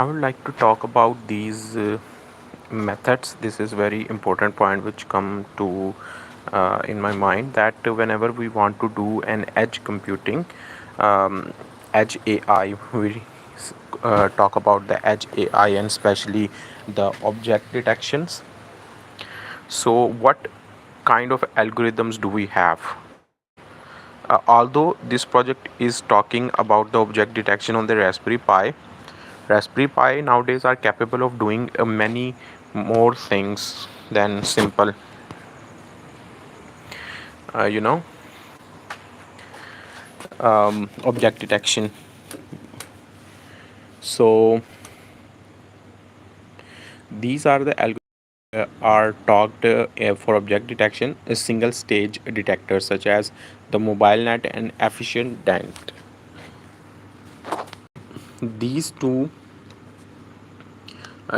I would like to talk about these methods. This is very important point which come to in my mind, that whenever we want to do an edge computing, um, edge AI, we talk about the edge AI and especially the object detections. So, what kind of algorithms do we have? Although this project is talking about the object detection on the Raspberry Pi nowadays are capable of doing many more things than simple, you know, object detection. So these are the algorithms are talked for object detection, a single stage detector such as the mobile net and efficient dent. These two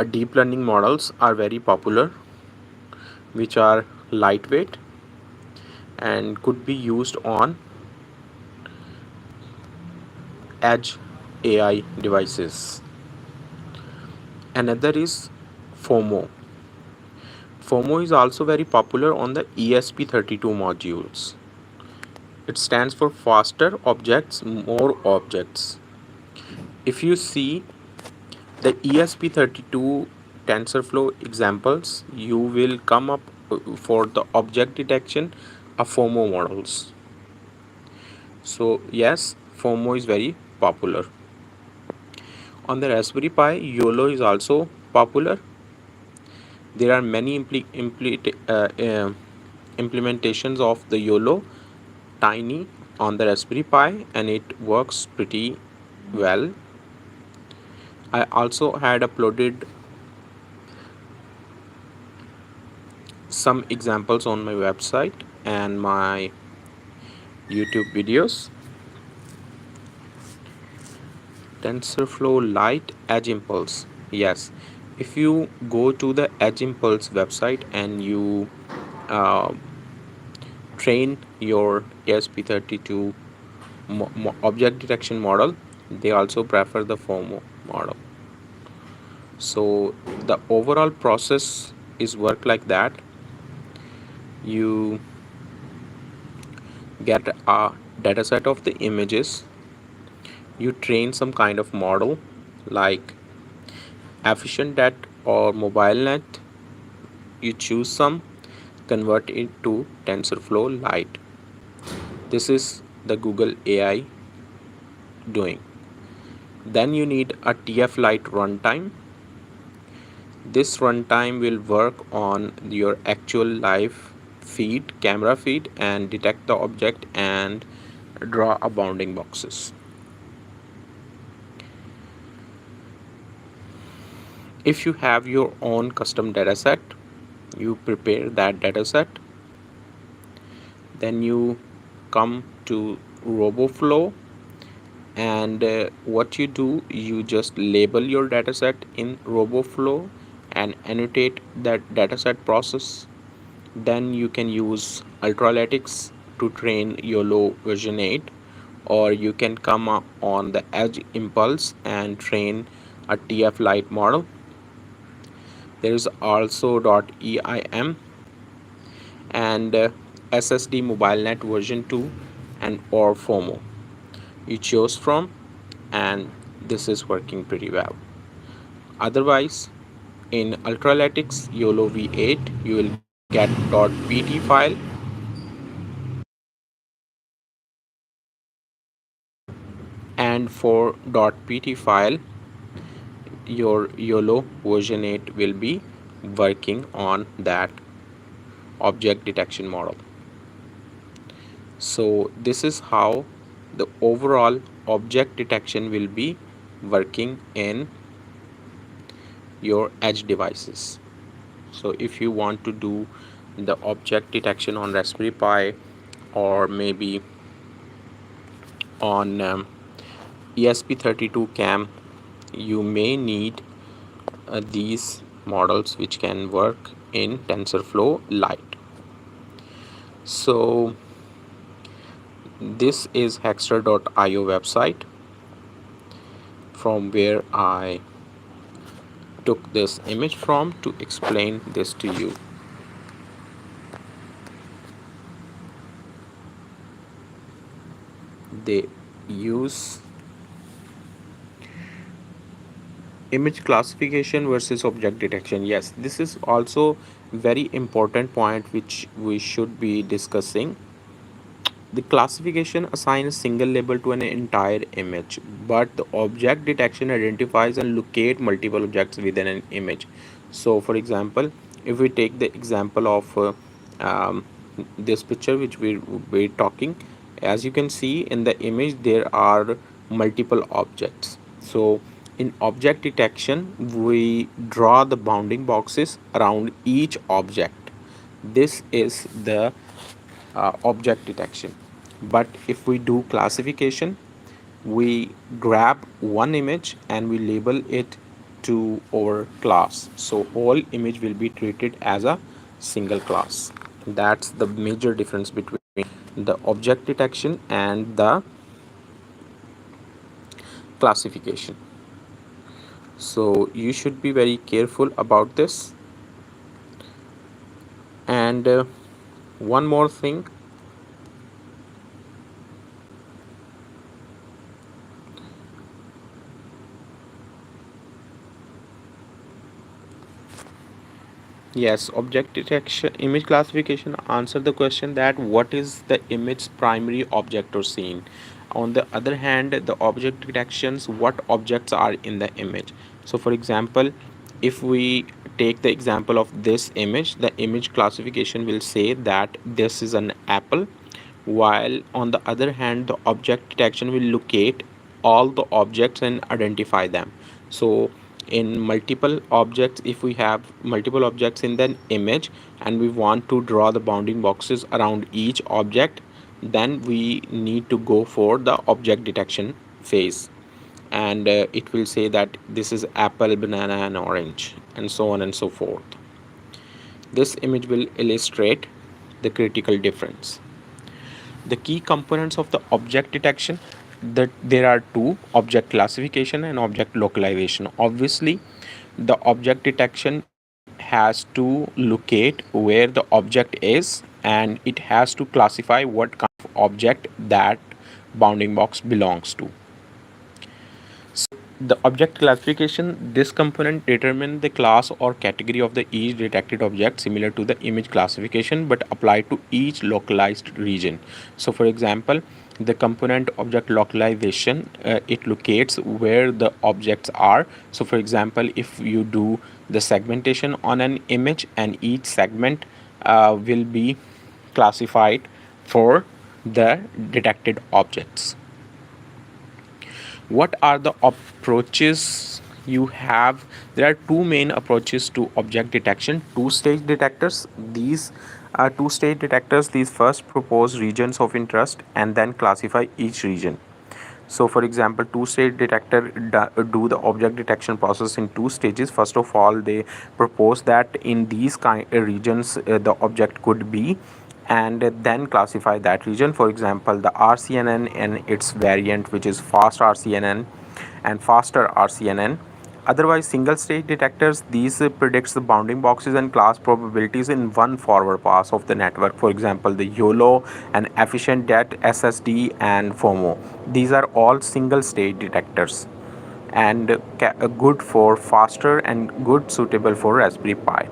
deep learning models are very popular, which are lightweight and could be used on edge AI devices. Another is FOMO. FOMO is also very popular on the ESP32 modules. It stands for faster objects, more objects. If you see the ESP32 TensorFlow examples, you will come up for the object detection of FOMO models. So yes, FOMO is very popular. On the Raspberry Pi, YOLO is also popular. There are many implementations of the YOLO Tiny on the Raspberry Pi, and it works pretty well. I also had uploaded some examples on my website and my YouTube videos. TensorFlow Lite Edge Impulse. Yes, if you go to the Edge Impulse website and you uh, train your ESP32 object detection model, they also prefer the FOMO model. So the overall process is work like that. You get a data set of the images, you train some kind of model like efficient net or mobile net, you choose some, convert it to TensorFlow Lite. This is the Google AI doing. Then you need a TF Lite runtime. This runtime will work on your actual live feed, camera feed, and detect the object and draw a bounding boxes. If you have your own custom dataset, you prepare that dataset. Then you come to RoboFlow, and what you do, you just label your dataset in RoboFlow and annotate that dataset process. Then you can use Ultralytics to train YOLO version 8, or you can come up on the Edge Impulse and train a TF Lite model. There is also .eim and SSD MobileNet version 2 and or FOMO you chose from, and this is working pretty well. Otherwise, in Ultralytics YOLO V8 you will get .pt file, and for .pt file your YOLO version 8 will be working on that object detection model. So this is how the overall object detection will be working in your edge devices. So if you want to do the object detection on Raspberry Pi, or maybe on ESP32 CAM, you may need these models which can work in TensorFlow Lite. So this is Hexter.io website from where I took this image from to explain this to you. They use image classification versus object detection. Yes, this is also very important point which we should be discussing. The classification assigns a single label to an entire image, but the object detection identifies and locate multiple objects within an image. So, for example, if we take the example of um, this picture which we're talking, as you can see in the image, there are multiple objects. So, in object detection, we draw the bounding boxes around each object. This is the object detection. But if we do classification, we grab one image and we label it to our class, so whole image will be treated as a single class. That's the major difference between the object detection and the classification. So you should be very careful about this. And one more thing, yes, object detection, image classification answer the question that what is the image's primary object or scene. On the other hand, the object detections what objects are in the image. So for example, if we take the example of this image, the image classification will say that this is an apple, while on the other hand the object detection will locate all the objects and identify them. So in multiple objects, if we have multiple objects in the image and we want to draw the bounding boxes around each object, then we need to go for the object detection phase, and it will say that this is apple, banana and orange, and so on and so forth. This image will illustrate the critical difference. The key components of the object detection, that there are two: object classification and object localization. Obviously the object detection has to locate where the object is, and it has to classify what kind of object that bounding box belongs to. The object classification, this component determine the class or category of the each detected object, similar to the image classification but applied to each localized region. So for example, the component object localization, it locates where the objects are. So for example, if you do the segmentation on an image, and each segment will be classified for the detected objects. What are the approaches you have? There are two main approaches to object detection: two stage detectors. These two stage detectors, these first propose regions of interest and then classify each region. So for example, two stage detector do the object detection process in two stages. First of all, they propose that in these kind regions the object could be, and then classify that region. For example, the RCNN and its variant, which is fast RCNN and faster RCNN. Otherwise, single stage detectors, these predicts the bounding boxes and class probabilities in one forward pass of the network. For example, the YOLO and efficient det, SSD and FOMO. These are all single stage detectors, and good for faster and good suitable for Raspberry Pi.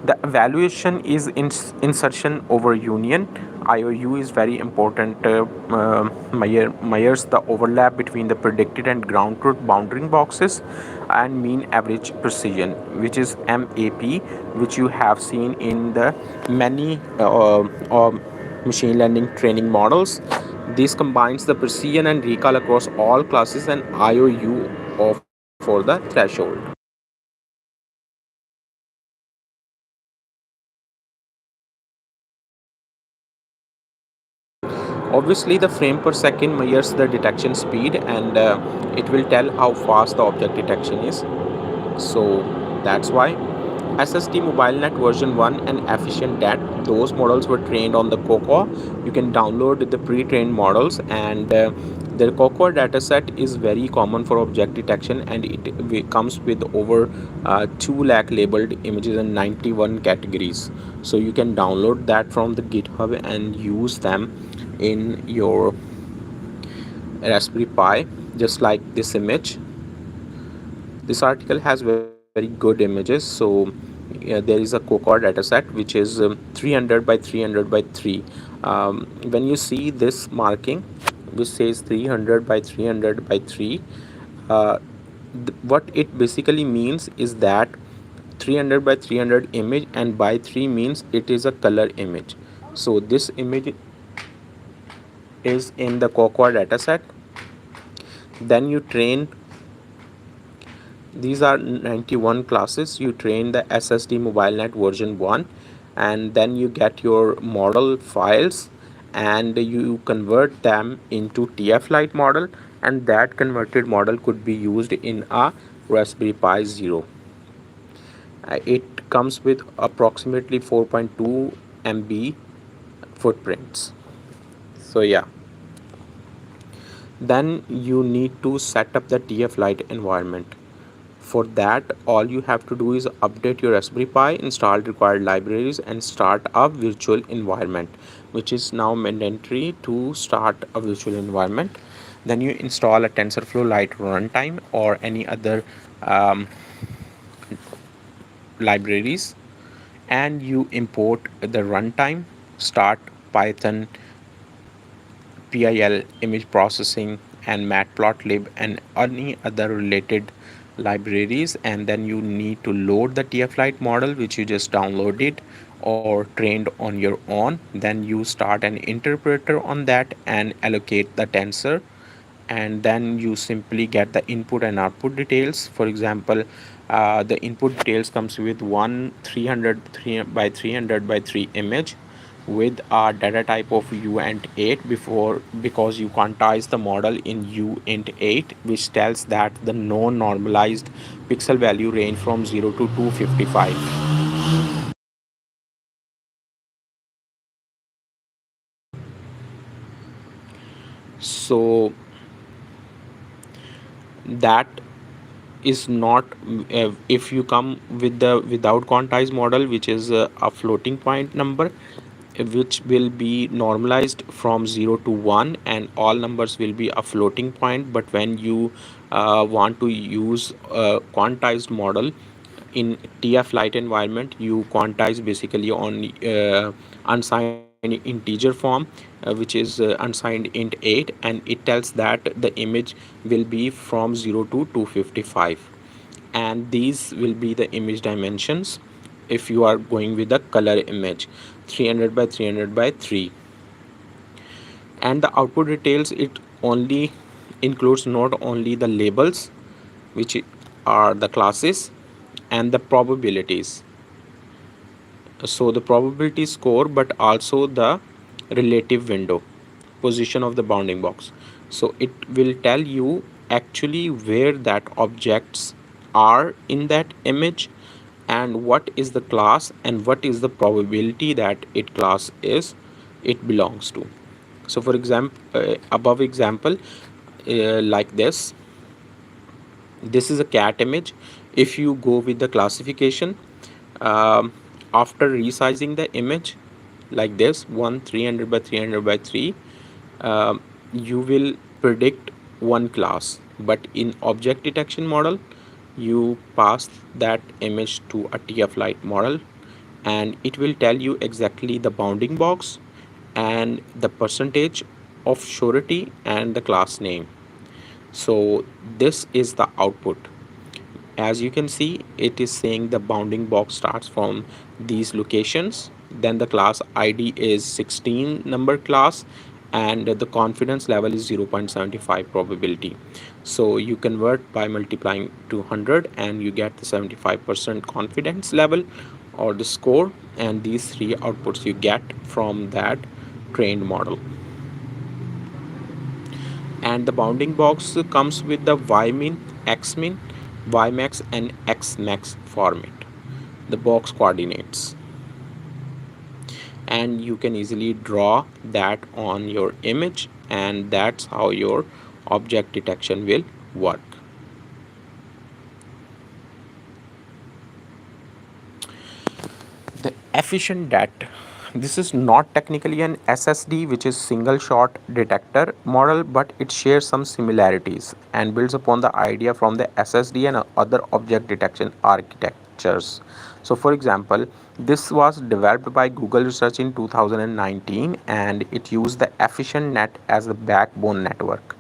The evaluation is insertion over union. IOU is very important. Measures the overlap between the predicted and ground truth bounding boxes, and mean average precision, which is MAP, which you have seen in the many machine learning training models. This combines the precision and recall across all classes, and IOU of for the threshold. Obviously, the frame per second measures the detection speed, and it will tell how fast the object detection is. So that's why SSD MobileNet version 1 and efficient dat, those models were trained on the Cocoa. You can download the pre-trained models, and The Cocoa dataset is very common for object detection, and it comes with over 2 lakh labeled images and 91 categories. So you can download that from the GitHub and use them in your Raspberry Pi, just like this image. This article has very good images. So there is a Cocoa dataset which is 300 by 300 by 3. When you see this marking which says 300 by 300 by 3, uh, what it basically means is that 300 by 300 image, and by 3 means it is a color image. So this image is in the Cocoa dataset. Then you train, these are 91 classes. You train the SSD MobileNet version 1, and then you get your model files and you convert them into TF Lite model, and that converted model could be used in a Raspberry Pi Zero. It comes with approximately 4.2 MB footprints. So yeah, then you need to set up the TF Lite environment. For that, all you have to do is update your Raspberry Pi, install required libraries, and start a virtual environment, which is now mandatory to start a virtual environment. Then you install a TensorFlow Lite runtime or any other um, libraries, and you import the runtime, start Python, PIL, image processing, and Matplotlib, and any other related libraries. And then you need to load the TF Lite model which you just downloaded or trained on your own. Then you start an interpreter on that and allocate the tensor, and then you simply get the input and output details. For example, the input details comes with one 300 by 300 by 3 image with a data type of uint8, before because you quantize the model in uint8, which tells that the non-normalized pixel value range from 0 to 255. So that is not, if you come with the without quantized model, which is a floating point number, which will be normalized from 0 to 1, and all numbers will be a floating point. But when you want to use a quantized model in TF Lite environment, you quantize basically on unsigned integer form, which is unsigned int8, and it tells that the image will be from 0 to 255, and these will be the image dimensions if you are going with the color image 300 by 300 by 3. And the output details, it only includes not only the labels, which are the classes, and the probabilities, so the probability score, but also the relative window position of the bounding box. So it will tell you actually where that objects are in that image, and what is the class and what is the probability that it belongs to. So for example, above example, like this is a cat image. If you go with the classification, um, after resizing the image like this, 300 by 300 by 3, you will predict one class. But in object detection model, you pass that image to a TF Lite model, and it will tell you exactly the bounding box and the percentage of surety and the class name. So this is the output. As you can see, it is saying the bounding box starts from these locations, then the class ID is 16 number class, and the confidence level is 0.75 probability. So you convert by multiplying 200 and you get the 75% confidence level or the score, and these three outputs you get from that trained model. And the bounding box comes with the ymin, xmin, ymax, and xmax format, the box coordinates, and you can easily draw that on your image, and that's how your object detection will work. The efficient DAT. This is not technically an SSD, which is single shot detector model, but it shares some similarities and builds upon the idea from the SSD and other object detection architectures. So, for example, this was developed by Google Research in 2019 and it used the efficient net as the backbone network.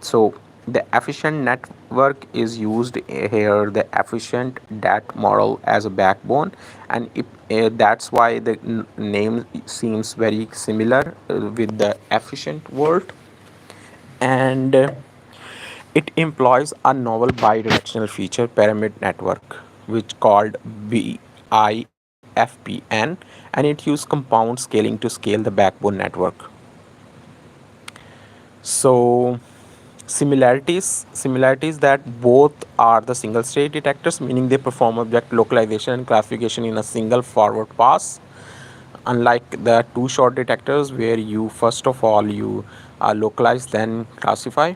So the efficient network is used here, the efficient DAT model as a backbone, and that's why the name seems very similar with the efficient word. And it employs a novel bidirectional feature pyramid network, which called BIFPN, and it uses compound scaling to scale the backbone network. So similarities that both are the single state detectors, meaning they perform object localization and classification in a single forward pass, unlike the two shot detectors where you first of all you localize then classify.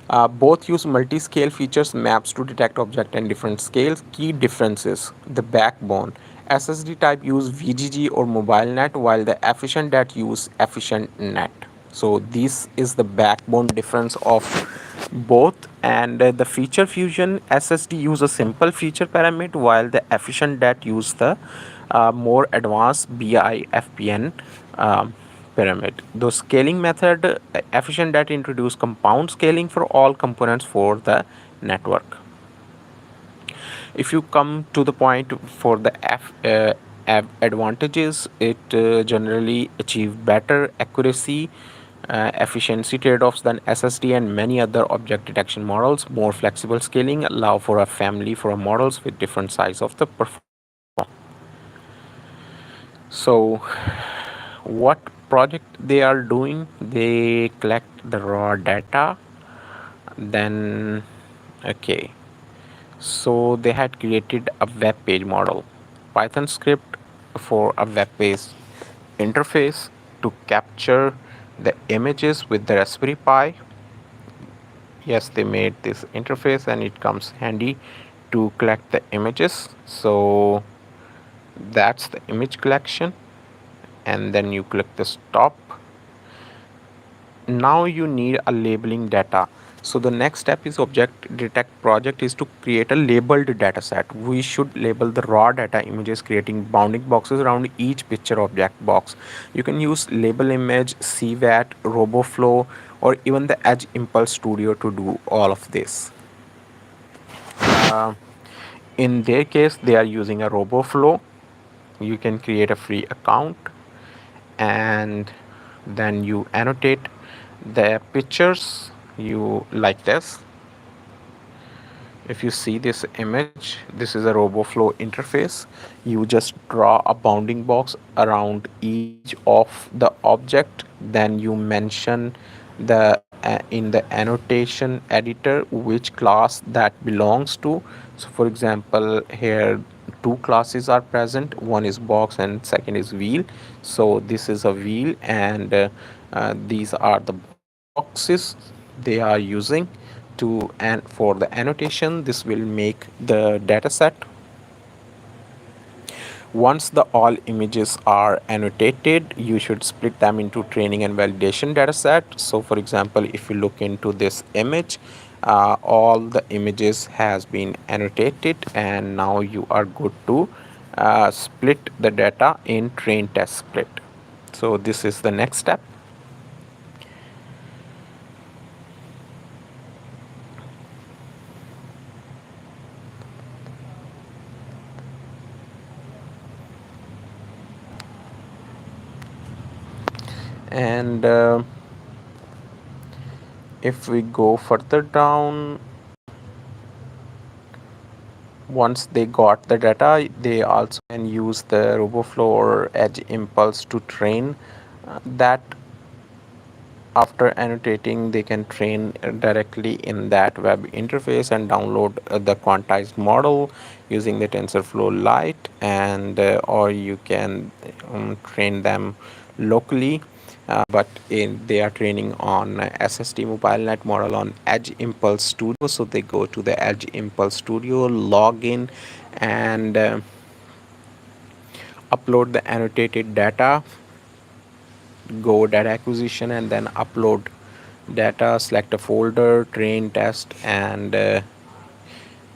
Both use multi-scale features maps to detect object in different scales. Key differences: the backbone. SSD type use VGG or mobile net, while the efficient that use efficient net. So this is the backbone difference of both. And the feature fusion, SSD use a simple feature pyramid, while the efficient that use the more advanced BIFPN pyramid. The scaling method, efficient that introduce compound scaling for all components for the network. If you come to the point for the advantages, it generally achieve better accuracy, efficiency trade-offs than SSD and many other object detection models. More flexible scaling allow for a family for models with different size of the performance. So what project they are doing, they collect the raw data, then okay, so they had created a web page model, Python script for a web page interface to capture the images with the Raspberry Pi. Yes, they made this interface and it comes handy to collect the images. So that's the image collection, and then you click the stop. Now you need a labeling data. So the next step is object detect project is to create a labeled data set. We should label the raw data images, creating bounding boxes around each picture object box. You can use label image, CVAT, RoboFlow, or even the Edge Impulse Studio to do all of this. uh, in their case they are using a RoboFlow. You can create a free account and then you annotate the pictures you like this. If you see this image, this is a RoboFlow interface. You just draw a bounding box around each of the object, then you mention the in the annotation editor which class that belongs to. So for example, here two classes are present, one is box and second is wheel. So this is a wheel, and these are the boxes they are using to, and for the annotation this will make the data set. Once the all images are annotated, you should split them into training and validation data set. So for example, if you look into this image, all the images has been annotated and now you are good to split the data in train test split. So this is the next step. And if we go further down, once they got the data, they also can use the RoboFlow or Edge Impulse to train that. After annotating, they can train directly in that web interface and download the quantized model using the TensorFlow Lite, and or you can train them locally. but they are training on SSD mobile net model on Edge Impulse Studio. So they go to the Edge Impulse Studio, log in, and upload the annotated data, go data acquisition, and then upload data, select a folder, train test, and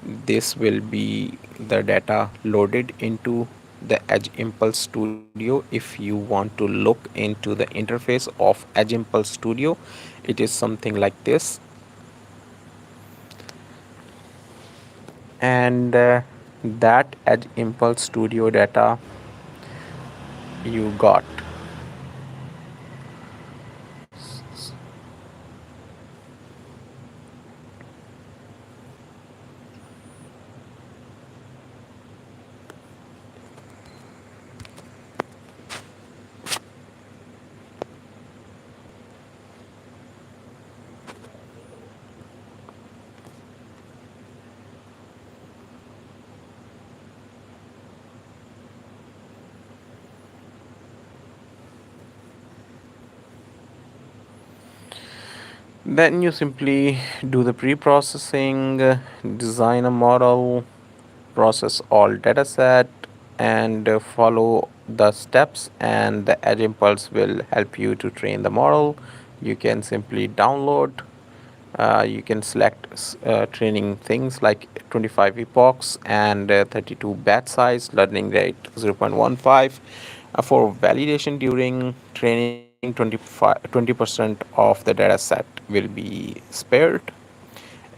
this will be the data loaded into the Edge Impulse Studio. If you want to look into the interface of Edge Impulse Studio, it is something like this. And that Edge Impulse Studio data you got. Then you simply do the pre-processing, design a model, process all dataset, and follow the steps, and the Edge Impulse will help you to train the model. You can simply download. You can select training things like 25 epochs and 32 batch size, learning rate 0.15. For validation during training, 20% of the data set will be spared.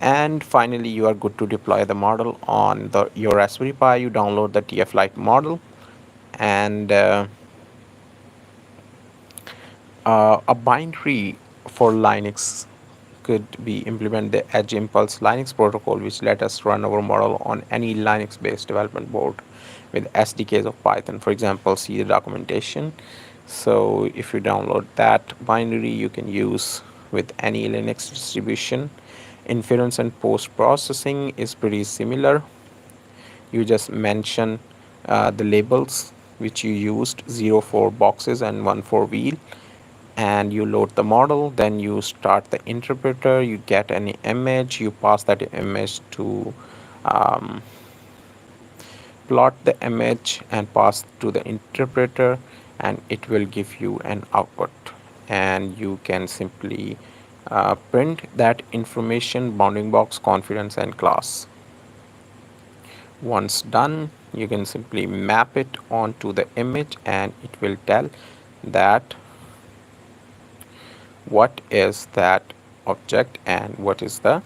And finally, you are good to deploy the model on your Raspberry Pi. You download the TF Lite model, and a binary for Linux could be implement the Edge Impulse Linux protocol, which let us run our model on any Linux-based development board with SDKs of Python. For example, see the documentation. So if you download that binary, you can use with any Linux distribution. Inference and post-processing is pretty similar. You just mention the labels which you used, 0 for boxes and 1 for wheel, and you load the model. Then you start the interpreter, you get an image, you pass that image to um, plot the image and pass to the interpreter, and it will give you an output, and you can simply print that information: bounding box, confidence, and class. Once done, you can simply map it onto the image, and it will tell that what is that object and what is the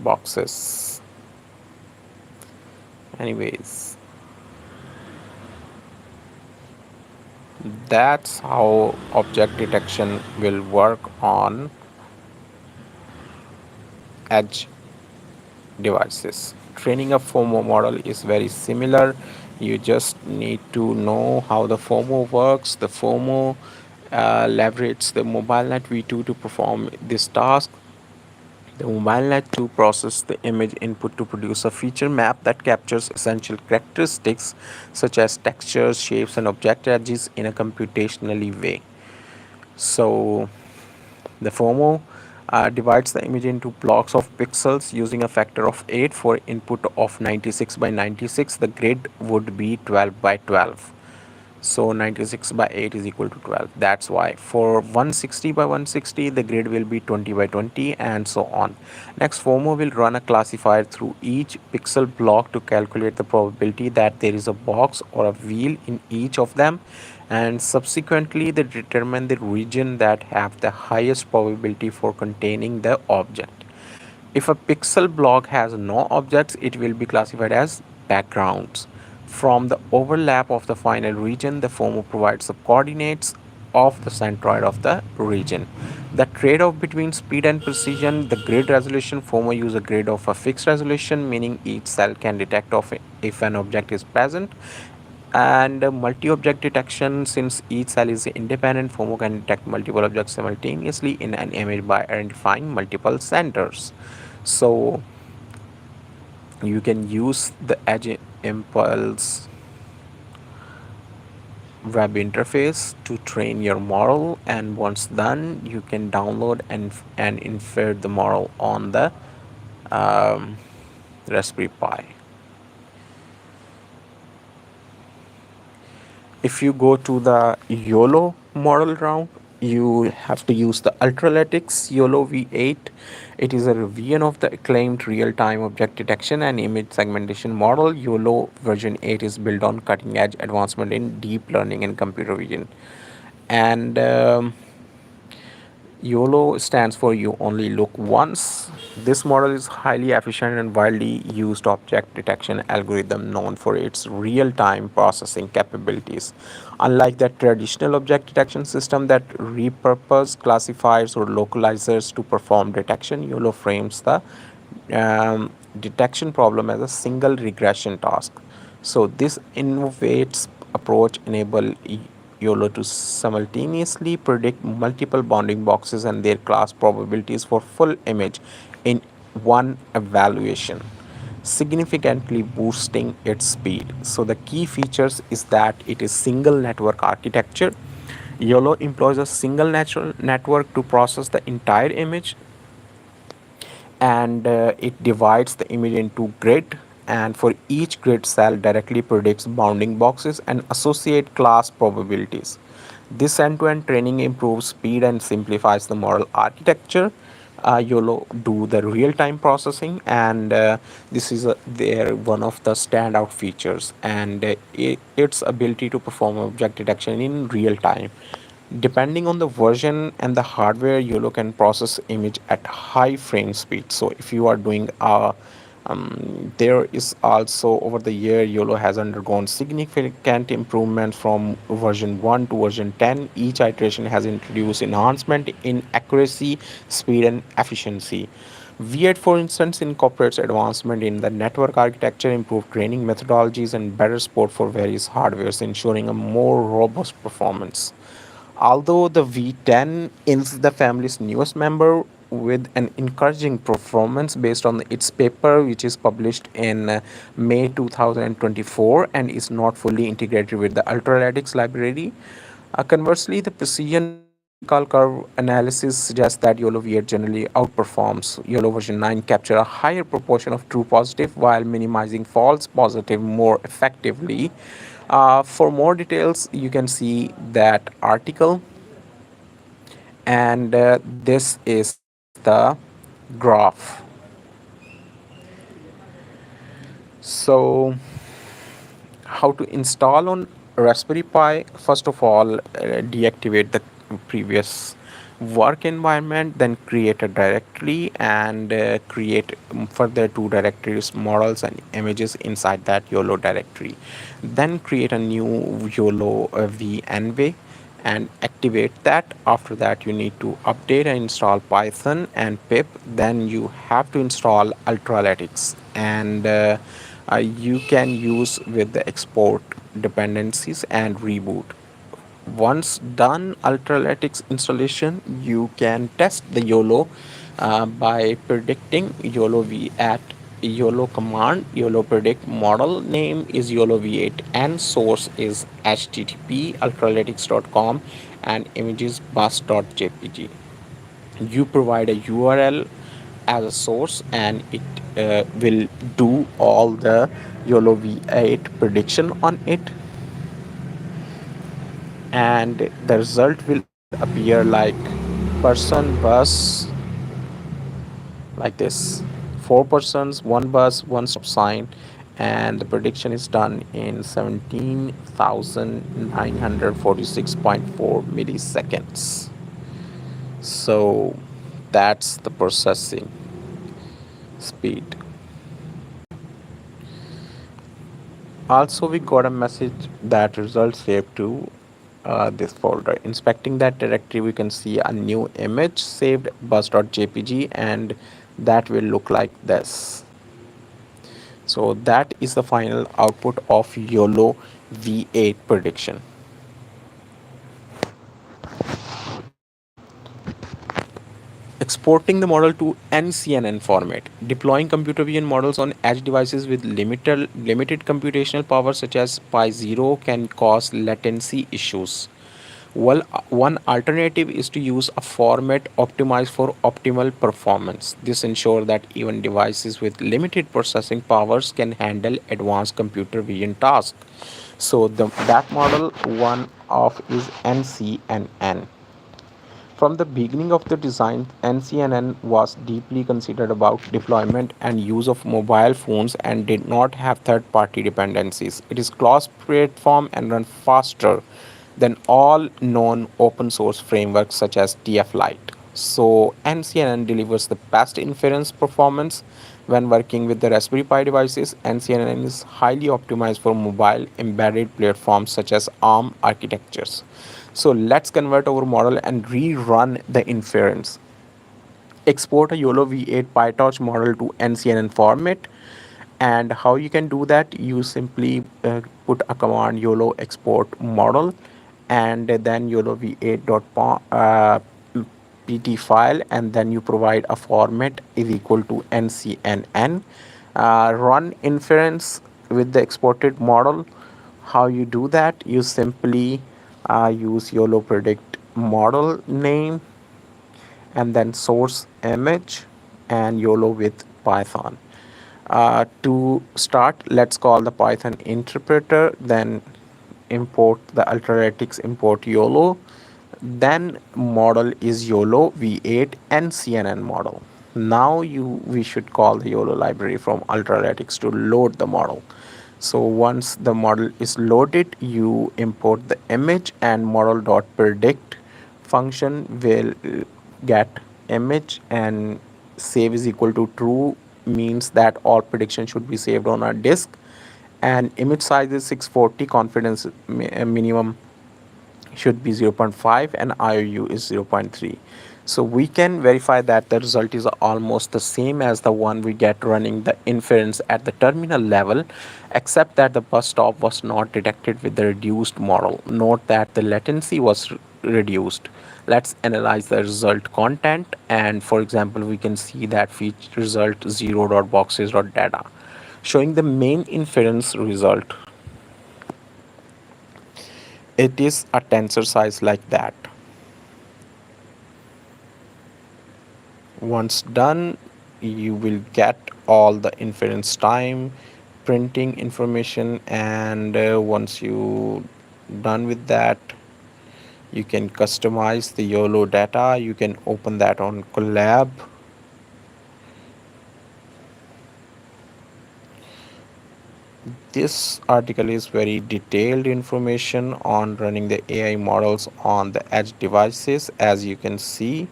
boxes. Anyways, that's how object detection will work on edge devices. Training a FOMO model is very similar. You just need to know how the FOMO works. The FOMO leverages the MobileNet v2 to perform this task. The MobileNet 2 processes the image input to produce a feature map that captures essential characteristics such as textures, shapes, and object edges in a computationally way. So the FOMO divides the image into blocks of pixels using a factor of 8 for input of 96 by 96. The grid would be 12 by 12. So 96 by 8 is equal to 12. That's why for 160 by 160 the grid will be 20 by 20, and so on. Next, FOMO will run a classifier through each pixel block to calculate the probability that there is a box or a wheel in each of them, and subsequently they determine the region that have the highest probability for containing the object. If a pixel block has no objects, it will be classified as backgrounds. From the overlap of the final region, the FOMO provides the coordinates of the centroid of the region. The trade-off between speed and precision: the grid resolution. FOMO use a grid of a fixed resolution, meaning each cell can detect if an object is present. And multi-object detection: since each cell is independent, FOMO can detect multiple objects simultaneously in an image by identifying multiple centers. So you can use the edge impulse web interface to train your model, and once done you can download and infer the model on the um, Raspberry Pi. If you go to the YOLO model round, you have to use the Ultralytics YOLO V8. It is a revision of the acclaimed real-time object detection and image segmentation model. YOLO version 8 is built on cutting-edge advancement in deep learning and computer vision. And YOLO stands for You Only Look Once. This model is highly efficient and widely used object detection algorithm known for its real-time processing capabilities. Unlike the traditional object detection system that repurpose classifiers or localizers to perform detection, YOLO frames the detection problem as a single regression task. So this innovates approach enable YOLO to simultaneously predict multiple bounding boxes and their class probabilities for full image in one evaluation, significantly boosting its speed. So the key features is that it is single network architecture. YOLO employs a single natural network to process the entire image, and it divides the image into grid, and for each grid cell directly predicts bounding boxes and associate class probabilities. This end-to-end training improves speed and simplifies the model architecture. YOLO do the real-time processing, and this is their one of the standout features, and its ability to perform object detection in real time. Depending on the version and the hardware, YOLO can process image at high frame speed. So if you are doing there is also over the year YOLO has undergone significant improvement from version 1 to version 10. Each iteration has introduced enhancement in accuracy, speed, and efficiency. V8, for instance, incorporates advancement in the network architecture, improved training methodologies, and better support for various hardwares, ensuring a more robust performance. Although the V10 is the family's newest member with an encouraging performance based on its paper, which is published in May 2024 and is not fully integrated with the Ultralytics library. Conversely, the precision numerical curve analysis suggests that YOLO V8 generally outperforms YOLO version 9, capture a higher proportion of true positive while minimizing false positive more effectively. For more details, you can see that article, and this is the graph. So how to install on Raspberry Pi? First of all, deactivate the previous work environment, then create a directory and create further two directories, models and images inside that YOLO directory. Then create a new YOLO VNV and activate that. After that, you need to update and install Python and pip. Then you have to install Ultralytics, and you can use with the export dependencies and reboot. Once done Ultralytics installation, you can test the YOLO by predicting YOLO V at YOLO command. YOLO predict model name is YOLO V8 and source is http ultralytics.com and images bus.jpg. You provide a URL as a source, and it will do all the YOLO V8 prediction on it, and the result will appear like person bus, like this, four persons, one bus, one stop sign, and the prediction is done in 17,946.4 milliseconds. So that's the processing speed. Also, we got a message that results saved to this folder. Inspecting that directory, we can see a new image saved bus.jpg, and that will look like this. So that is the final output of YOLO V8 prediction. Exporting the model to NCNN format, deploying computer vision models on edge devices with limited computational power such as Pi 0 can cause latency issues. Well, one alternative is to use a format optimized for optimal performance. This ensures that even devices with limited processing powers can handle advanced computer vision tasks. So that model one of is NCNN. From the beginning of the design, NCNN was deeply considered about deployment and use of mobile phones and did not have third party dependencies. It is cross platform and run faster than all known open source frameworks such as TF Lite. So, NCNN delivers the best inference performance when working with the Raspberry Pi devices. NCNN is highly optimized for mobile embedded platforms such as ARM architectures. So let's convert our model and rerun the inference. Export a YOLO V8 PyTorch model to NCNN format. And how you can do that? You simply put a command YOLO export model and then YOLO v8.pt file, and then you provide a format is equal to NCNN. Run inference with the exported model. How you do that? You simply use YOLO predict model name and then source image and YOLO with Python. To start, let's call the Python interpreter, then import the Ultralytics import YOLO, then model is YOLO V8 and CNN model. Now we should call the YOLO library from Ultralytics to load the model. So once the model is loaded, you import the image and model.predict function will get image, and save is equal to true means that all prediction should be saved on our disk, and image size is 640, confidence minimum should be zero point 0.5 and IOU is 0.3. So we can verify that the result is almost the same as the one we get running the inference at the terminal level, except that the bus stop was not detected with the reduced model. Note that the latency was reduced. Let's analyze the result content, and for example we can see that feature result 0.boxes.data showing the main inference result. It is a tensor size like that. Once done, you will get all the inference time, printing information, and once you done with that, you can customize the YOLO data. You can open that on Colab. This article is very detailed information on running the AI models on the edge devices, as you can see.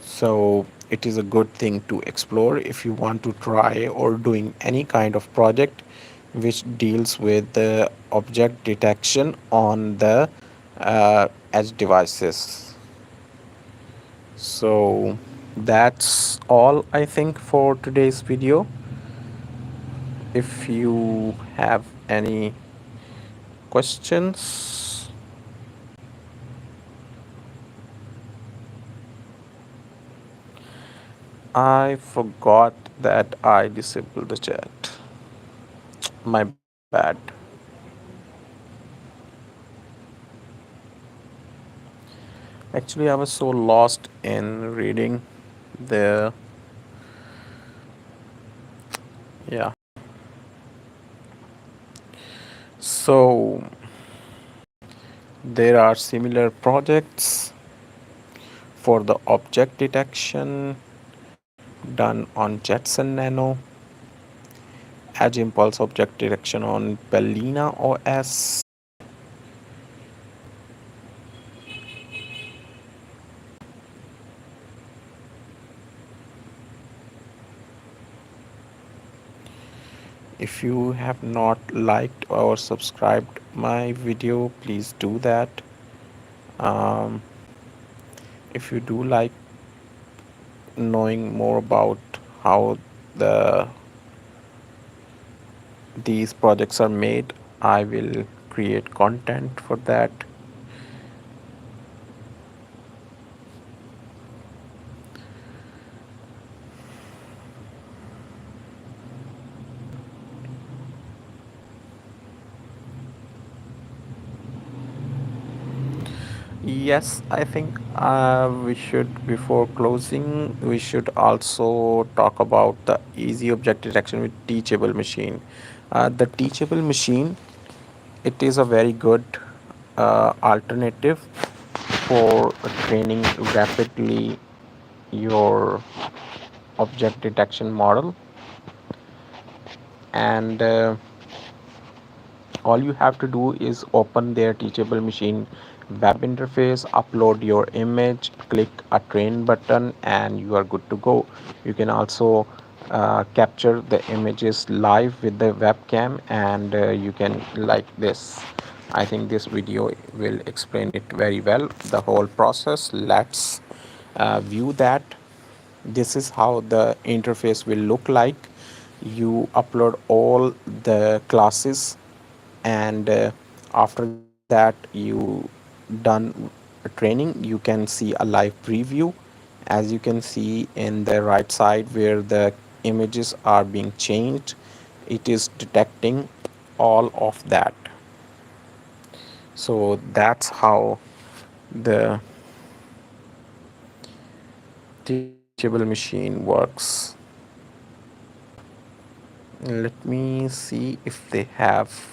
So it is a good thing to explore if you want to try or doing any kind of project which deals with the object detection on the edge devices. So that's all I think for today's video. If you have any questions. I forgot that I disabled the chat. My bad. Actually, I was so lost in reading the. Yeah. So, there are similar projects for the object detection done on Jetson Nano, Edge Impulse object detection on Bellina OS. If you have not liked or subscribed my video, please do that. Um, if you do like knowing more about how the these projects are made, I will create content for that. Yes, I think we should, before closing, we should also talk about the easy object detection with teachable machine. The teachable machine, it is a very good alternative for training rapidly your object detection model. And all you have to do is open their teachable machine web interface, upload your image, click a train button, and you are good to go. You can also capture the images live with the webcam, and you can, like this, I think this video will explain it very well, the whole process. Let's view that. This is how the interface will look like. You upload all the classes, and after that you done training, you can see a live preview. As you can see in the right side where the images are being changed, it is detecting all of that. So that's how the teachable machine works. Let me see if they have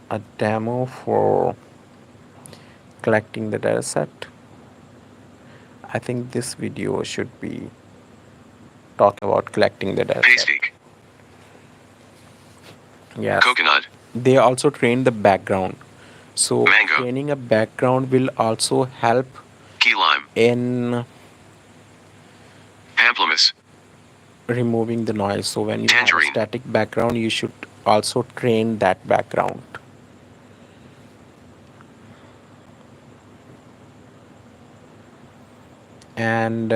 a demo for collecting the dataset. I think this video should be talking about collecting the dataset. Yes. Coconut. They also train the background. So mango. Training a background will also help key lime in pamplemousse removing the noise. So when you tangerine have a static background, you should also train that background. And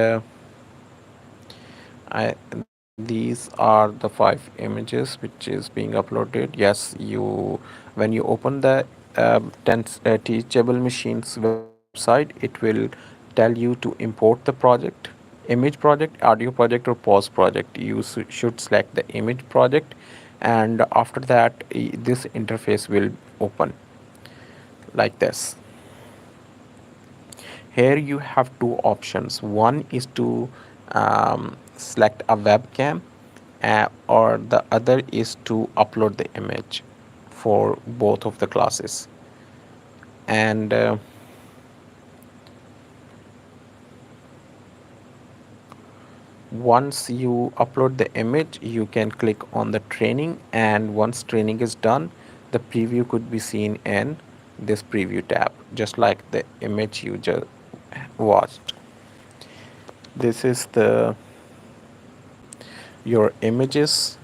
these are the 5 images which is being uploaded. Yes, you, when you open the teachable machines website, it will tell you to import the project, image project, audio project, or pause project. You should select the image project, and after that this interface will open like this. Here you have two options. One is to select a webcam, or the other is to upload the image for both of the classes. And once you upload the image, you can click on the training, and once training is done, the preview could be seen in this preview tab, just like the image you just watched. This is the your images,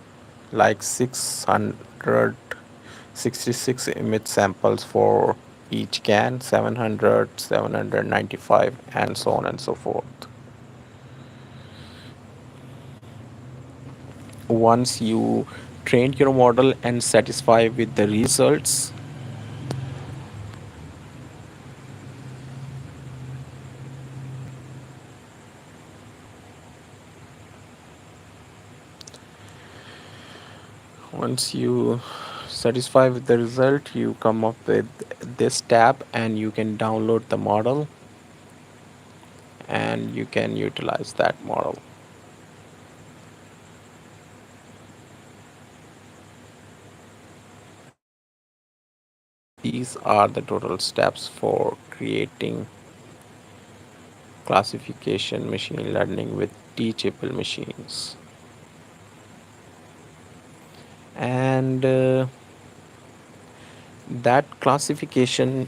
like 666 image samples for each can, 700, 795, and so on and so forth. Once you trained your model and satisfied with the results, once you satisfy with the result, you come up with this tab, and you can download the model, and you can utilize that model. These are the total steps for creating classification machine learning with teachable machines. And that classification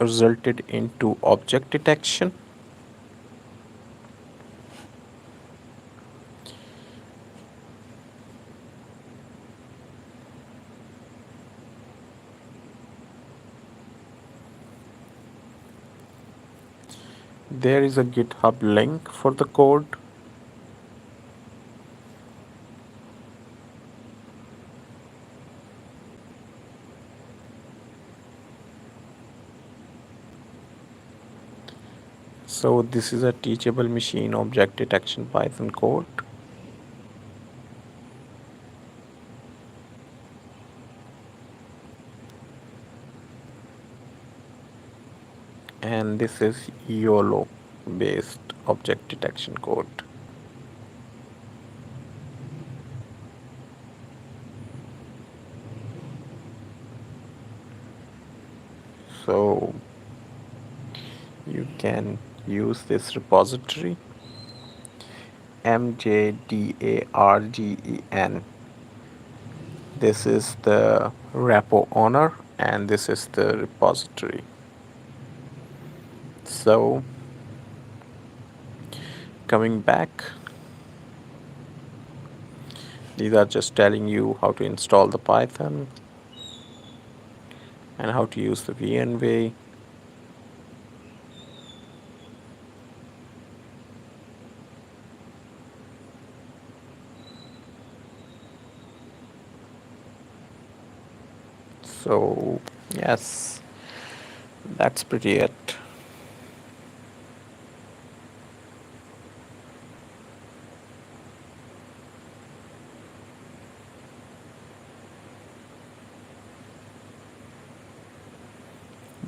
resulted into object detection. There is a GitHub link for the code. So this is a teachable machine object detection Python code. and this is YOLO based object detection code. So you can use this repository MJDARGEN. This is the repo owner and this is the repository. So coming back, these are just telling you how to install the Python and how to use the VNV. So yes, that's pretty it.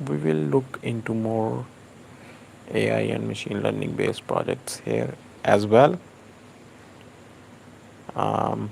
We will look into more AI and machine learning based projects here as well. Um,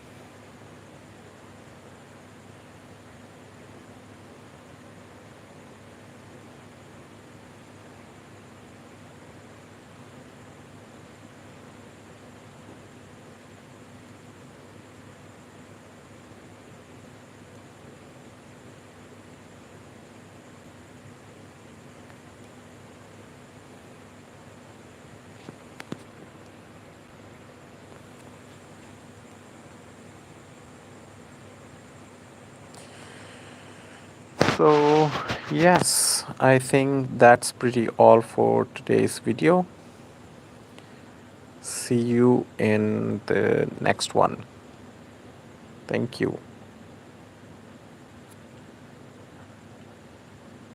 so yes, I think that's pretty all for today's video. See you in the next one. Thank you.